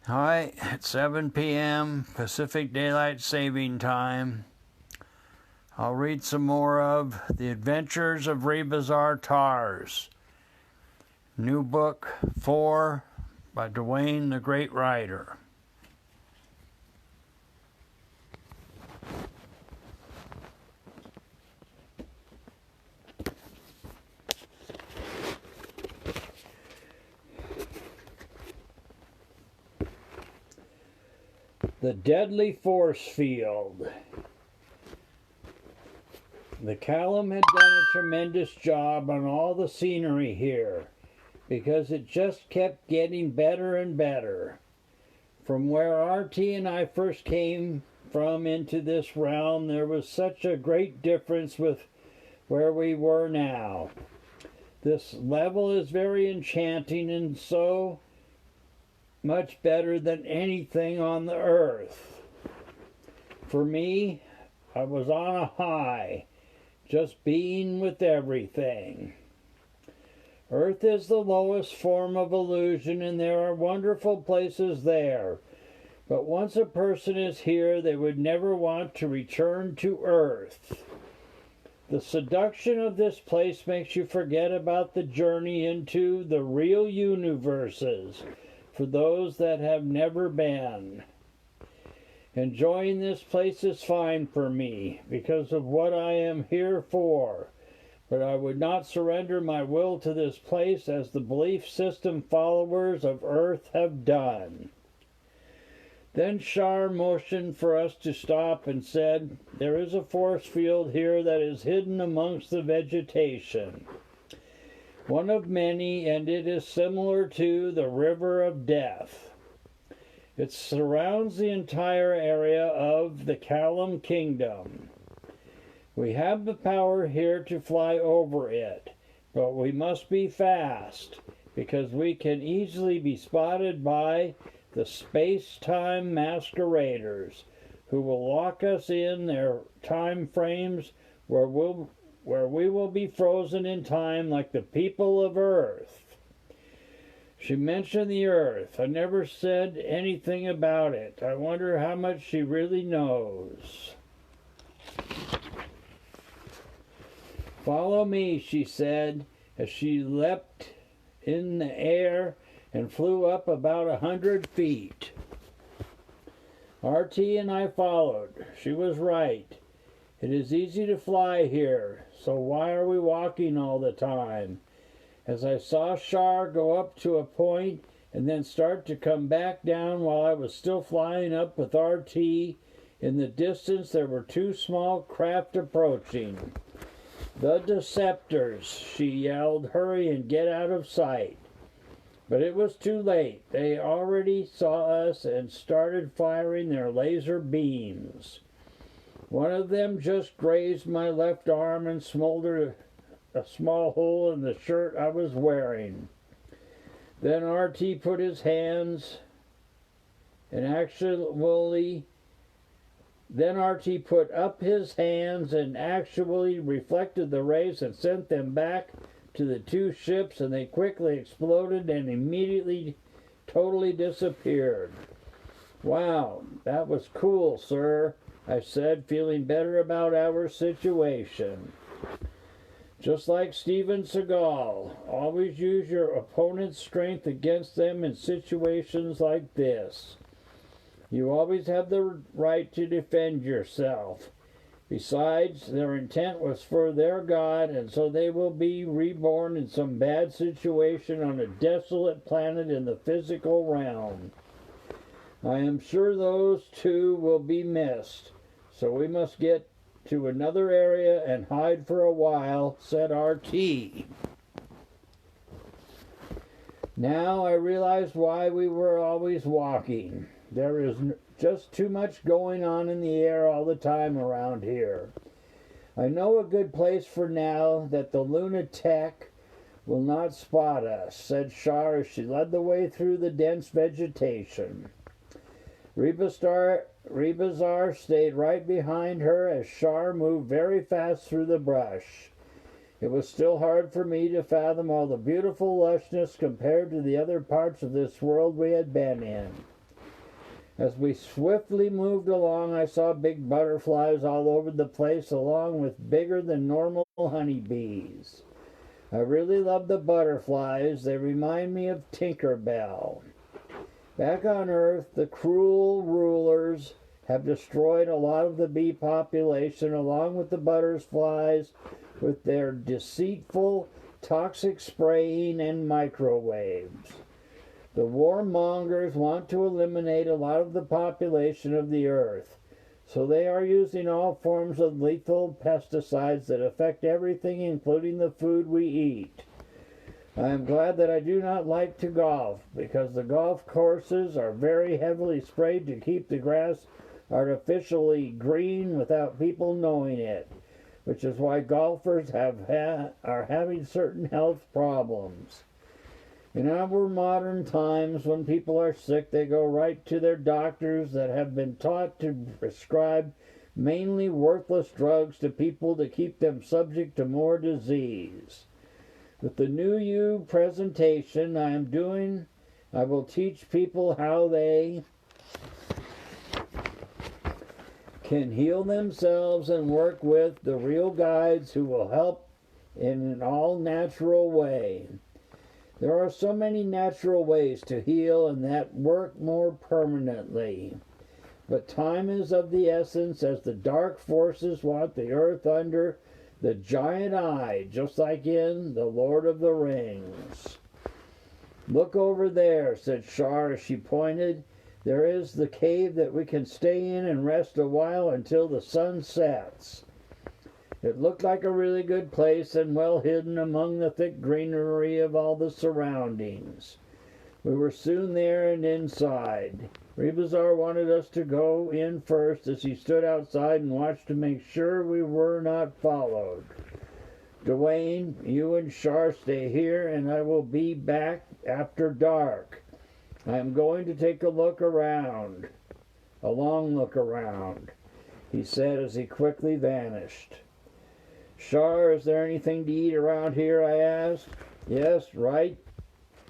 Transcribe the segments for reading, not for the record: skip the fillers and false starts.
Hi, it's 7 p.m. Pacific Daylight Saving Time. I'll read some more of The Adventures of Rebazar Tarz. New book 4 by Dwayne the Great Writer. The Deadly Force Field. The Callum had done a tremendous job on all the scenery here because it just kept getting better and better. From where RT and I first came from into this realm, there was such a great difference with where we were now. This level is very enchanting and so much better than anything on the earth. For me, I was on a high, just being with everything. Earth is the lowest form of illusion, and there are wonderful places there. But once a person is here, they would never want to return to Earth. The seduction of this place makes you forget about the journey into the real universes, for those that have never been. Enjoying this place is fine for me because of what I am here for, but I would not surrender my will to this place as the belief system followers of Earth have done. Then Shar motioned for us to stop and said, "There is a force field here that is hidden amongst the vegetation. One of many, and it is similar to the River of Death. It surrounds the entire area of the Callum Kingdom. We have the power here to fly over it, but we must be fast, because we can easily be spotted by the space-time masqueraders, who will lock us in their time frames where we will be frozen in time like the people of Earth." She mentioned the Earth. I never said anything about it. I wonder how much she really knows. "Follow me," she said, as she leapt in the air and flew up about 100 feet. RT and I followed. She was right. It is easy to fly here, so why are we walking all the time? As I saw Shar go up to a point and then start to come back down while I was still flying up with RT, in the distance there were two small craft approaching. "The Deceptors," she yelled. "Hurry and get out of sight." But it was too late. They already saw us and started firing their laser beams. One of them just grazed my left arm and smoldered a small hole in the shirt I was wearing. Then RT put his hands and RT put up his hands and actually reflected the rays and sent them back to the two ships, and they quickly exploded and immediately totally disappeared. "Wow, that was cool, sir," I said, feeling better about our situation. "Just like Steven Seagal, always use your opponent's strength against them in situations like this. You always have the right to defend yourself. Besides, their intent was for their God, and so they will be reborn in some bad situation on a desolate planet in the physical realm. I am sure those two will be missed, so we must get to another area and hide for a while," said RT. Now I realized why we were always walking. There is just too much going on in the air all the time around here. I know a good place for now that the lunatic will not spot us, said Shar as she led the way through the dense vegetation. Rebazar stayed right behind her as Shar moved very fast through the brush. It was still hard for me to fathom all the beautiful lushness compared to the other parts of this world we had been in. As we swiftly moved along, I saw big butterflies all over the place, along with bigger than normal honeybees. I really love the butterflies. They remind me of Tinker Bell. Back on Earth, the cruel rulers have destroyed a lot of the bee population, along with the butterflies, with their deceitful, toxic spraying and microwaves. The warmongers want to eliminate a lot of the population of the earth, so they are using all forms of lethal pesticides that affect everything, including the food we eat. I am glad that I do not like to golf, because the golf courses are very heavily sprayed to keep the grass artificially green without people knowing it, which is why golfers are having certain health problems. In our modern times, when people are sick, they go right to their doctors that have been taught to prescribe mainly worthless drugs to people to keep them subject to more disease. With the new you presentation I am doing, I will teach people how they can heal themselves and work with the real guides who will help in an all-natural way. There are so many natural ways to heal and that work more permanently. But time is of the essence, as the dark forces want the earth under the giant eye, just like in The Lord of the Rings. Look over there, said Shar as she pointed. There is the cave that we can stay in and rest a while until the sun sets. It looked like a really good place and well hidden among the thick greenery of all the surroundings. We were soon there and inside. Rebazar wanted us to go in first as he stood outside and watched to make sure we were not followed. Dwayne, you and Shar stay here and I will be back after dark. I am going to take a look around. A long look around, he said as he quickly vanished. Shar, is there anything to eat around here? I asked. Yes, right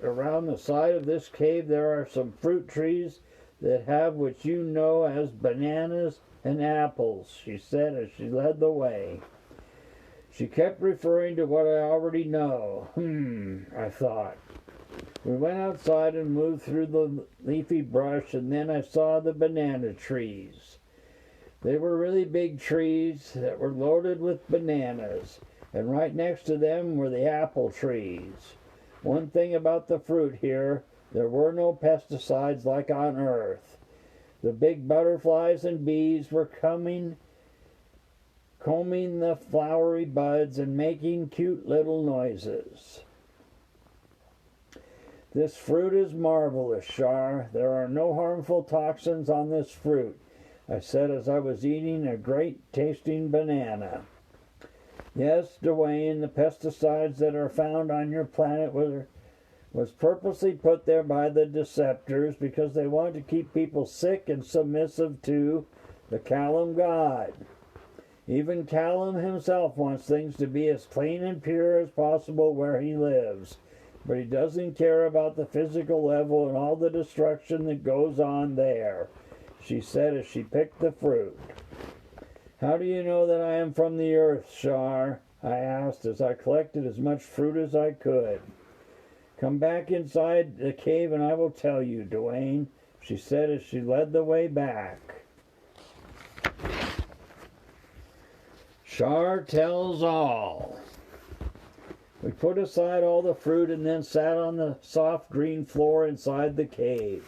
around the side of this cave there are some fruit trees that have what you know as bananas and apples, she said as she led the way. She kept referring to what I already know. I thought. We went outside and moved through the leafy brush, and then I saw the banana trees. They were really big trees that were loaded with bananas, and right next to them were the apple trees. One thing about the fruit here, there were no pesticides like on Earth. The big butterflies and bees were combing the flowery buds and making cute little noises. This fruit is marvelous, Shar. There are no harmful toxins on this fruit, I said as I was eating a great-tasting banana. Yes, Dwayne, the pesticides that are found on your planet was purposely put there by the deceptors because they want to keep people sick and submissive to the Callum God. Even Callum himself wants things to be as clean and pure as possible where he lives, but he doesn't care about the physical level and all the destruction that goes on there, she said as she picked the fruit. How do you know that I am from the earth, Shar? I asked as I collected as much fruit as I could. Come back inside the cave and I will tell you, Dwayne, she said as she led the way back. Shar tells all. We put aside all the fruit and then sat on the soft green floor inside the cave.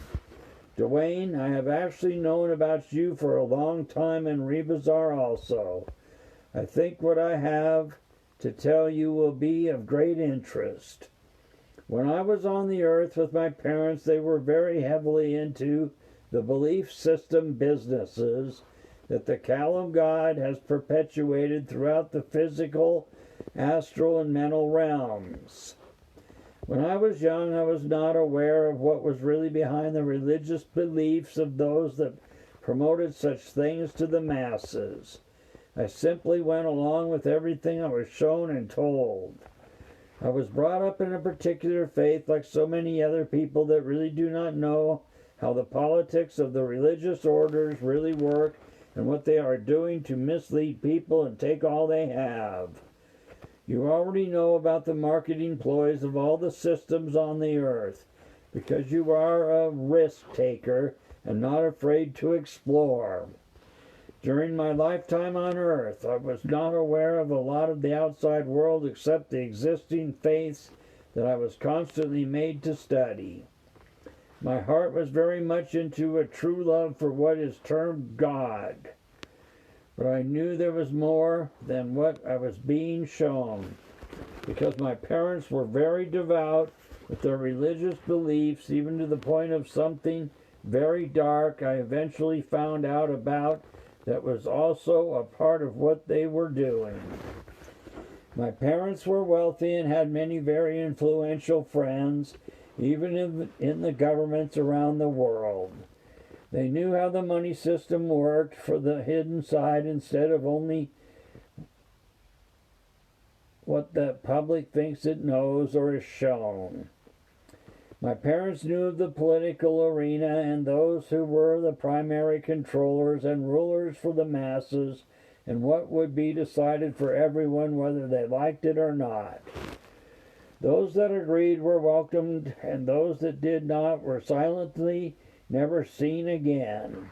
Dwayne, I have actually known about you for a long time, and Rebazar also. I think what I have to tell you will be of great interest. When I was on the earth with my parents, they were very heavily into the belief system businesses that the Callum God has perpetuated throughout the physical, astral, and mental realms. When I was young, I was not aware of what was really behind the religious beliefs of those that promoted such things to the masses. I simply went along with everything I was shown and told. I was brought up in a particular faith like so many other people that really do not know how the politics of the religious orders really work and what they are doing to mislead people and take all they have. You already know about the marketing ploys of all the systems on the earth, because you are a risk taker and not afraid to explore. During my lifetime on earth, I was not aware of a lot of the outside world except the existing faiths that I was constantly made to study. My heart was very much into a true love for what is termed God, but I knew there was more than what I was being shown, because my parents were very devout with their religious beliefs, even to the point of something very dark I eventually found out about that was also a part of what they were doing. My parents were wealthy and had many very influential friends, even in the governments around the world. They knew how the money system worked for the hidden side instead of only what the public thinks it knows or is shown. My parents knew of the political arena and those who were the primary controllers and rulers for the masses and what would be decided for everyone whether they liked it or not. Those that agreed were welcomed, and those that did not were silently never seen again.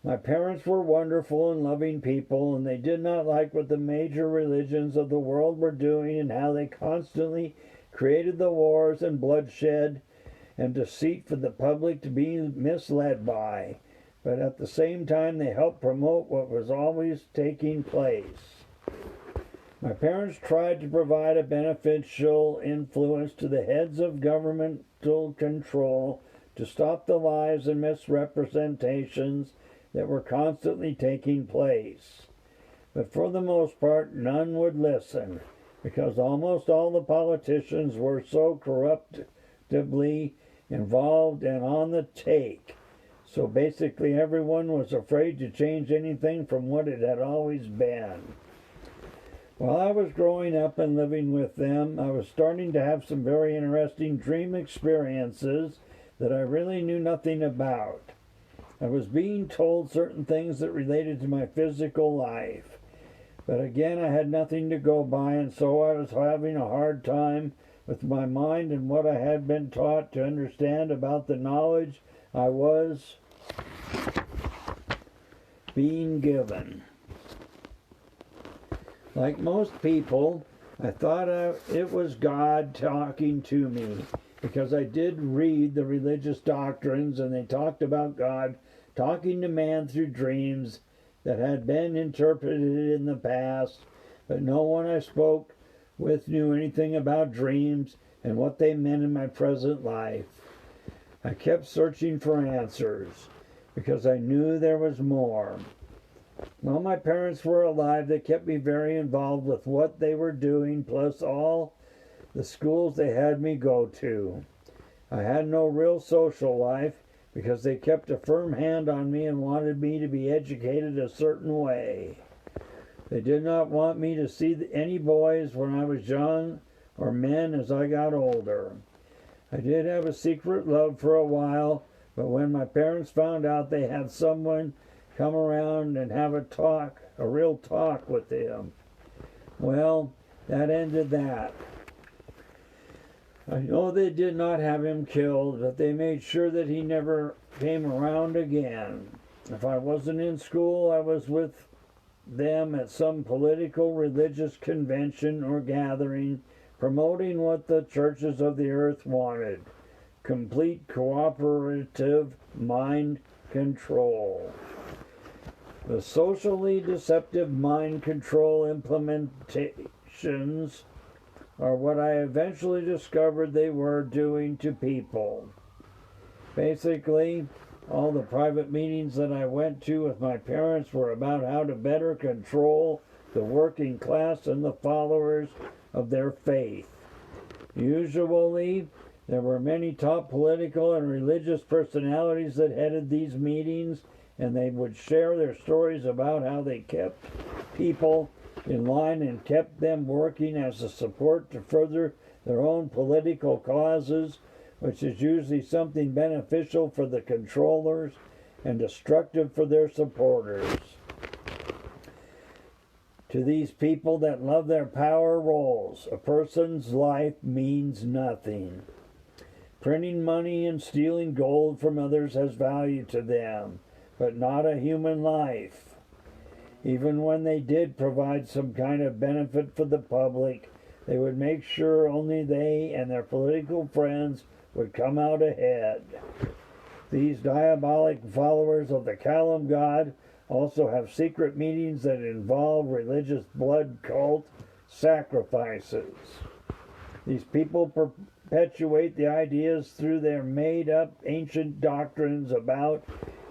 My parents were wonderful and loving people, and they did not like what the major religions of the world were doing and how they constantly created the wars and bloodshed and deceit for the public to be misled by. But at the same time, they helped promote what was always taking place. My parents tried to provide a beneficial influence to the heads of governmental control to stop the lies and misrepresentations that were constantly taking place. But for the most part, none would listen, because almost all the politicians were so corruptively involved and on the take. So basically everyone was afraid to change anything from what it had always been. While I was growing up and living with them, I was starting to have some very interesting dream experiences that I really knew nothing about. I was being told certain things that related to my physical life. But again, I had nothing to go by, and so I was having a hard time with my mind and what I had been taught to understand about the knowledge I was being given. Like most people, I thought it was God talking to me, because I did read the religious doctrines, and they talked about God talking to man through dreams that had been interpreted in the past, but no one I spoke with knew anything about dreams and what they meant in my present life. I kept searching for answers, because I knew there was more. While my parents were alive, they kept me very involved with what they were doing, plus all the schools they had me go to. I had no real social life, because they kept a firm hand on me and wanted me to be educated a certain way. They did not want me to see any boys when I was young or men as I got older. I did have a secret love for a while, but when my parents found out, they had someone come around and have a real talk with him. Well, that ended that. I know they did not have him killed, but they made sure that he never came around again. If I wasn't in school, I was with them at some political religious convention or gathering, promoting what the churches of the earth wanted: complete cooperative mind control. The socially deceptive mind control implementations are what I eventually discovered they were doing to people. Basically, all the private meetings that I went to with my parents were about how to better control the working class and the followers of their faith. Usually, there were many top political and religious personalities that headed these meetings, and they would share their stories about how they kept people in line and kept them working as a support to further their own political causes which is usually something beneficial for the controllers and destructive for their supporters. To these people that love their power roles, a person's life means nothing. Printing money and stealing gold from others has value to them, but not a human life. Even when they did provide some kind of benefit for the public, they would make sure only they and their political friends would come out ahead. These diabolic followers of the Kalam God also have secret meetings that involve religious blood cult sacrifices. These people perpetuate the ideas through their made-up ancient doctrines about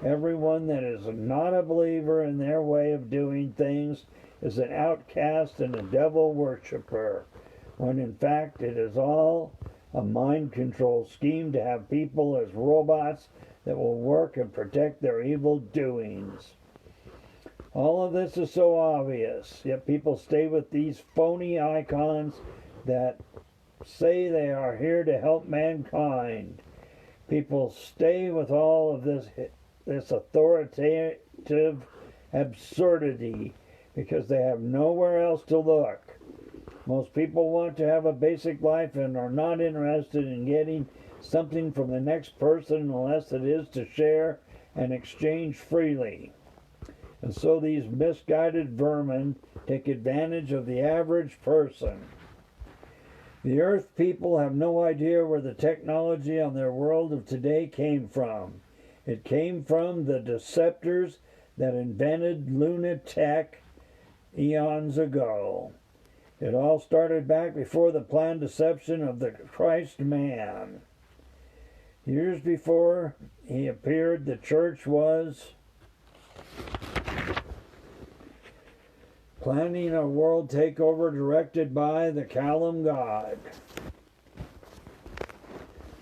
everyone that is not a believer in their way of doing things is an outcast and a devil worshiper, when in fact it is all a mind control scheme to have people as robots that will work and protect their evil doings. All of this is so obvious, yet people stay with these phony icons that say they are here to help mankind. People stay with all of this authoritative absurdity because they have nowhere else to look. Most people want to have a basic life and are not interested in getting something from the next person unless it is to share and exchange freely. And so these misguided vermin take advantage of the average person. The Earth people have no idea where the technology on their world of today came from. It came from the deceptors that invented Lunatech eons ago. It all started back before the planned deception of the Christ man. Years before he appeared, the church was planning a world takeover directed by the Kalam God.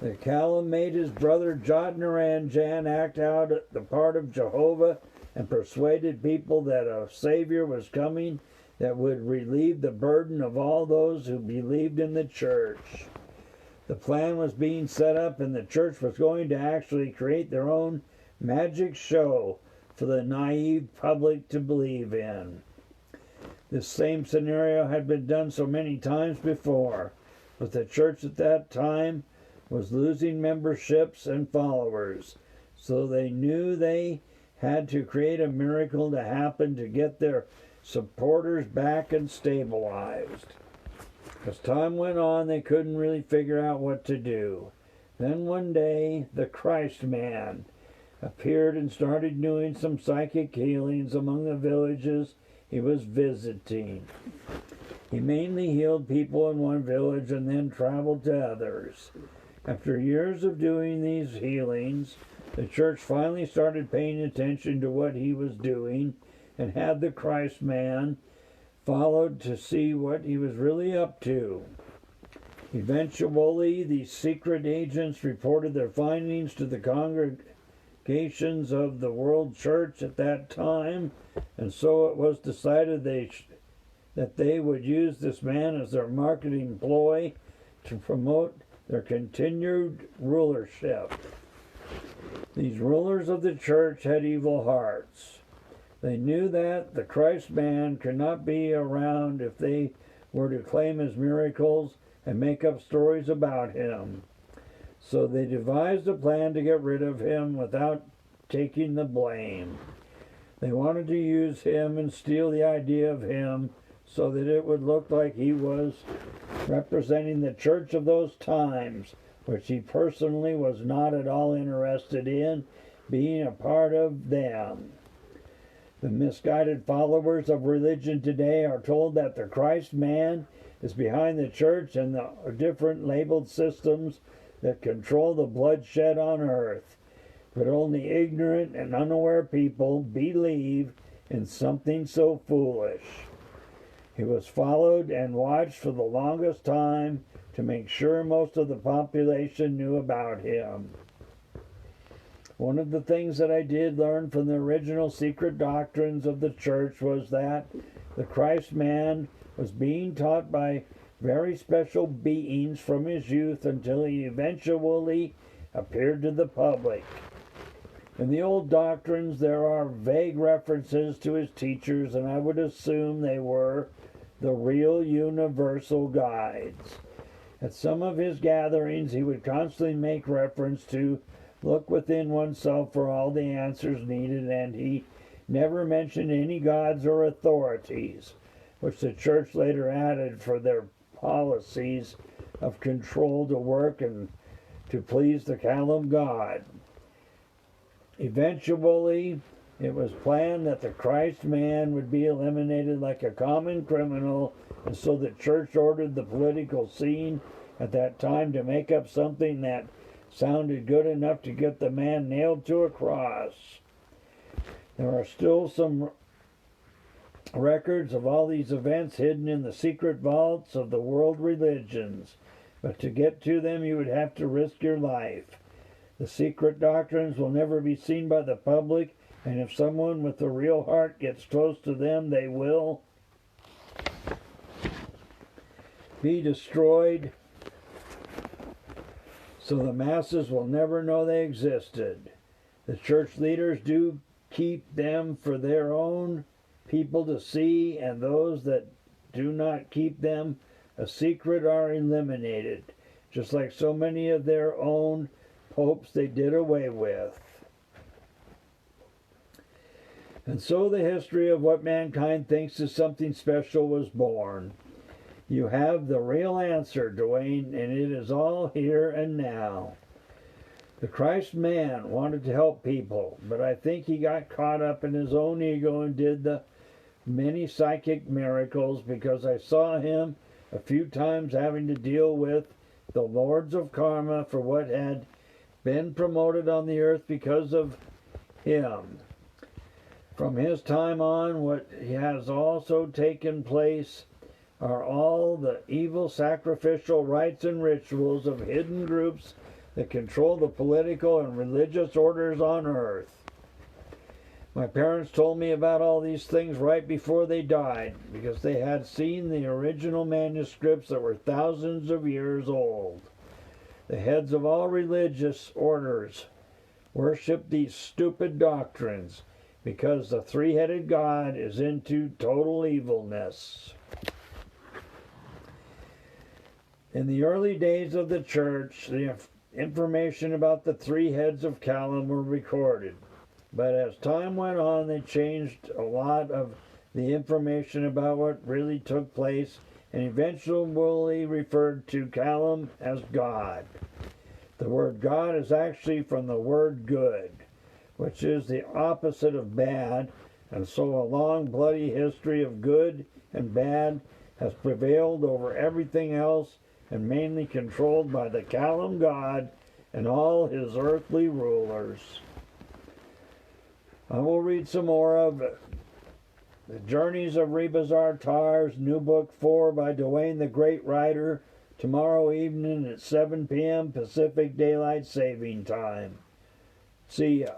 The Kalam made his brother Jot Naranjan act out the part of Jehovah and persuaded people that a Savior was coming that would relieve the burden of all those who believed in the church. The plan was being set up and the church was going to actually create their own magic show for the naive public to believe in. This same scenario had been done so many times before, but the church at that time was losing memberships and followers, so they knew they had to create a miracle to happen to get their supporters back and stabilized. As time went on, they couldn't really figure out what to do. Then one day, the Christ man appeared and started doing some psychic healings among the villages he was visiting. He mainly healed people in one village and then traveled to others. After years of doing these healings, the church finally started paying attention to what he was doing and had the Christ man followed to see what he was really up to. Eventually, these secret agents reported their findings to the congregations of the World Church at that time, and so it was decided that they would use this man as their marketing ploy to promote their continued rulership. These rulers of the church had evil hearts. They knew that the Christ man could not be around if they were to claim his miracles and make up stories about him. So they devised a plan to get rid of him without taking the blame. They wanted to use him and steal the idea of him so that it would look like he was representing the church of those times, which he personally was not at all interested in being a part of them. The misguided followers of religion today are told that the Christ man is behind the church and the different labeled systems that control the bloodshed on earth. But only ignorant and unaware people believe in something so foolish. He was followed and watched for the longest time to make sure most of the population knew about him. One of the things that I did learn from the original secret doctrines of the church was that the Christ man was being taught by very special beings from his youth until he eventually appeared to the public. In the old doctrines, there are vague references to his teachers, and I would assume they were the real universal guides. At some of his gatherings, he would constantly make reference to look within oneself for all the answers needed, and he never mentioned any gods or authorities, which the church later added for their policies of control to work and to please the Kalam God. Eventually, it was planned that the Christ man would be eliminated like a common criminal, and so the church ordered the political scene at that time to make up something that sounded good enough to get the man nailed to a cross. There are still some records of all these events hidden in the secret vaults of the world religions, but to get to them you would have to risk your life. The secret doctrines will never be seen by the public, and if someone with a real heart gets close to them, they will be destroyed, so the masses will never know they existed. The church leaders do keep them for their own people to see, and those that do not keep them a secret are eliminated, just like so many of their own popes they did away with. And so the history of what mankind thinks is something special was born. You have the real answer, Dwayne, and it is all here and now. The Christ man wanted to help people, but I think he got caught up in his own ego and did the many psychic miracles, because I saw him a few times having to deal with the lords of karma for what had been promoted on the earth because of him. From his time on, what has also taken place are all the evil sacrificial rites and rituals of hidden groups that control the political and religious orders on earth. My parents told me about all these things right before they died, because they had seen the original manuscripts that were thousands of years old. The heads of all religious orders worship these stupid doctrines because the three-headed God is into total evilness. In the early days of the church, the information about the three heads of Kalam were recorded. But as time went on, they changed a lot of the information about what really took place and eventually referred to Kalam as God. The word God is actually from the word good, which is the opposite of bad, and so a long bloody history of good and bad has prevailed over everything else and mainly controlled by the Kalam God and all his earthly rulers. I will read some more of The Journeys of Rebazar, Tarz, New Book 4 by Dwayne the Great Writer, tomorrow evening at 7 p.m. Pacific Daylight Saving Time. See ya.